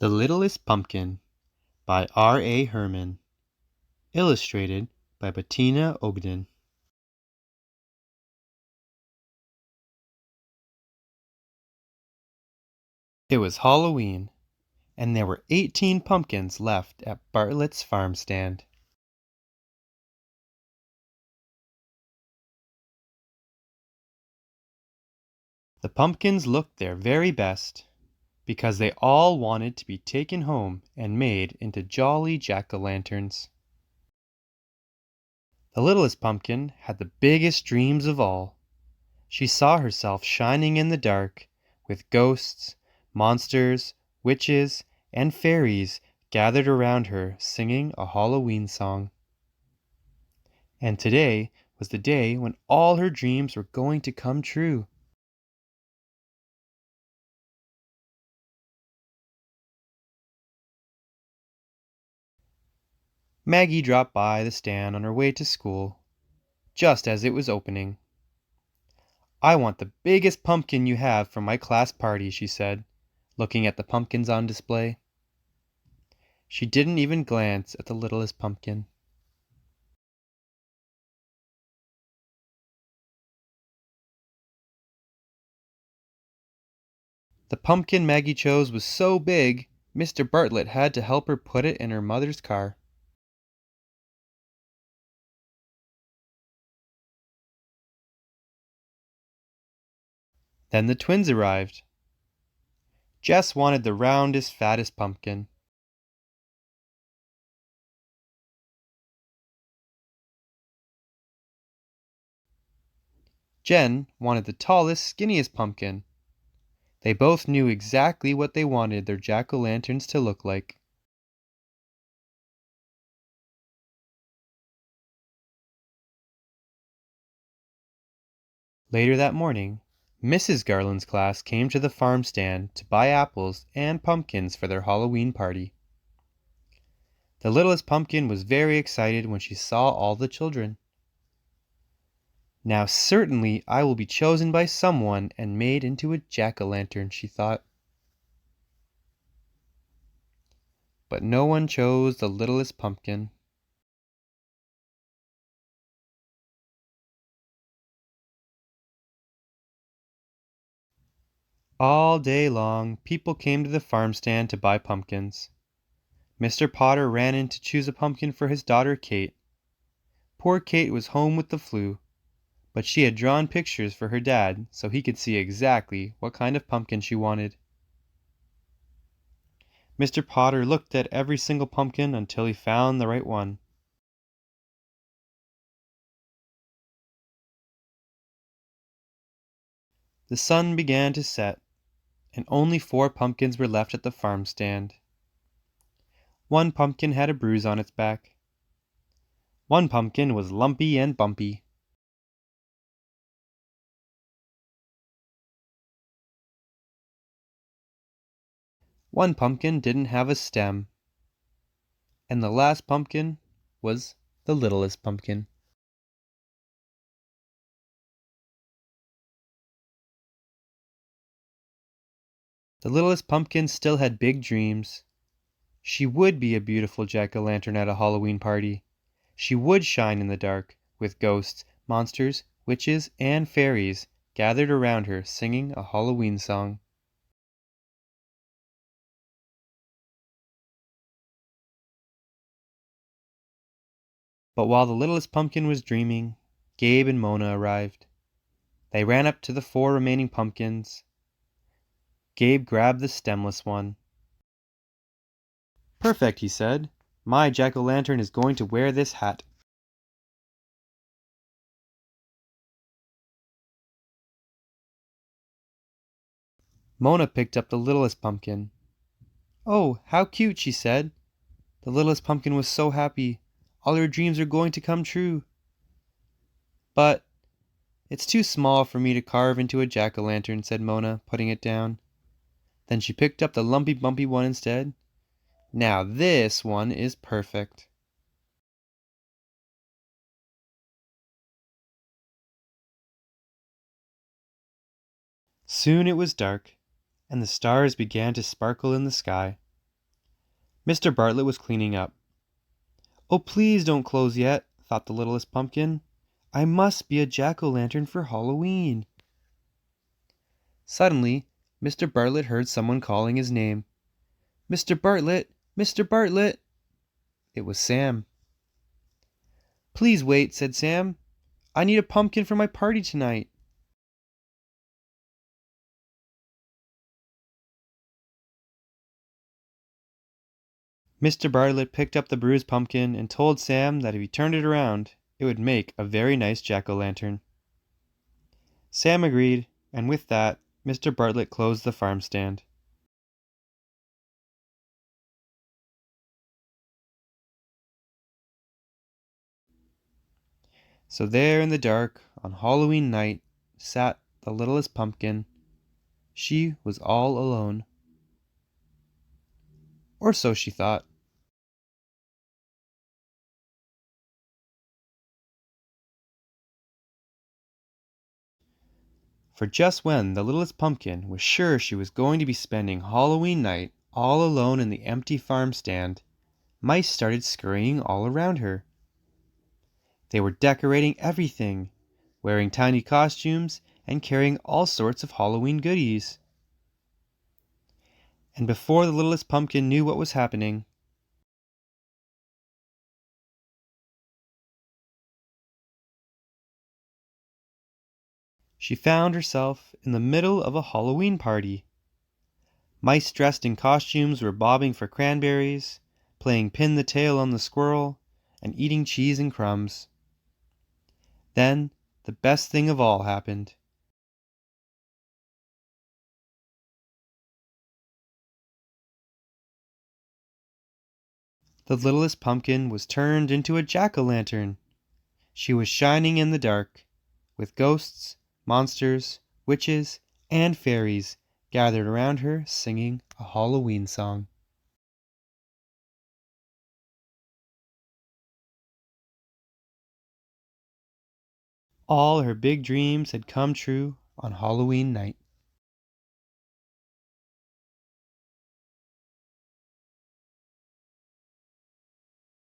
The Littlest Pumpkin by R. A. Herman. Illustrated by Betina Ogden. It was Halloween, and there were 18 pumpkins left at Bartlett's farm stand. The pumpkins looked their very best, because they all wanted to be taken home and made into jolly jack-o'-lanterns. The littlest pumpkin had the biggest dreams of all. She saw herself shining in the dark, with ghosts, monsters, witches, and fairies gathered around her singing a Halloween song. And today was the day when all her dreams were going to come true. Maggie dropped by the stand on her way to school, just as it was opening. "I want the biggest pumpkin you have for my class party," she said, looking at the pumpkins on display. She didn't even glance at the littlest pumpkin. The pumpkin Maggie chose was so big, Mr. Bartlett had to help her put it in her mother's car. Then the twins arrived. Jess wanted the roundest, fattest pumpkin. Jen wanted the tallest, skinniest pumpkin. They both knew exactly what they wanted their jack-o'-lanterns to look like. Later that morning, Mrs. Garland's class came to the farm stand to buy apples and pumpkins for their Halloween party. The littlest pumpkin was very excited when she saw all the children. "Now certainly I will be chosen by someone and made into a jack-o'-lantern," she thought. But no one chose the littlest pumpkin. All day long, people came to the farm stand to buy pumpkins. Mr. Potter ran in to choose a pumpkin for his daughter Kate. Poor Kate was home with the flu, but she had drawn pictures for her dad so he could see exactly what kind of pumpkin she wanted. Mr. Potter looked at every single pumpkin until he found the right one. The sun began to set, and only 4 pumpkins were left at the farm stand. One pumpkin had a bruise on its back. One pumpkin was lumpy and bumpy. One pumpkin didn't have a stem. And the last pumpkin was the littlest pumpkin. The littlest pumpkin still had big dreams. She would be a beautiful jack-o'-lantern at a Halloween party. She would shine in the dark, with ghosts, monsters, witches, and fairies gathered around her singing a Halloween song. But while the littlest pumpkin was dreaming, Gabe and Mona arrived. They ran up to the 4 remaining pumpkins. Gabe grabbed the stemless one. "Perfect," he said. "My jack-o'-lantern is going to wear this hat." Mona picked up the littlest pumpkin. "Oh, how cute," she said. The littlest pumpkin was so happy. All her dreams are going to come true. "But it's too small for me to carve into a jack-o'-lantern," said Mona, putting it down. Then she picked up the lumpy bumpy one instead. "Now this one is perfect." Soon it was dark, and the stars began to sparkle in the sky. Mr. Bartlett was cleaning up. "Oh, please don't close yet," thought the littlest pumpkin. "I must be a jack-o'-lantern for Halloween." Suddenly Mr. Bartlett heard someone calling his name. "Mr. Bartlett! Mr. Bartlett!" It was Sam. "Please wait," said Sam. "I need a pumpkin for my party tonight." Mr. Bartlett picked up the bruised pumpkin and told Sam that if he turned it around, it would make a very nice jack-o'-lantern. Sam agreed, and with that, Mr. Bartlett closed the farm stand. So there in the dark, on Halloween night, sat the littlest pumpkin. She was all alone. Or so she thought. For just when the littlest pumpkin was sure she was going to be spending Halloween night all alone in the empty farm stand, mice started scurrying all around her. They were decorating everything, wearing tiny costumes and carrying all sorts of Halloween goodies. And before the littlest pumpkin knew what was happening, she found herself in the middle of a Halloween party. Mice dressed in costumes were bobbing for cranberries, playing pin the tail on the squirrel, and eating cheese and crumbs. Then the best thing of all happened. The littlest pumpkin was turned into a jack-o'-lantern. She was shining in the dark, with ghosts, monsters, witches, and fairies gathered around her singing a Halloween song. All her big dreams had come true on Halloween night.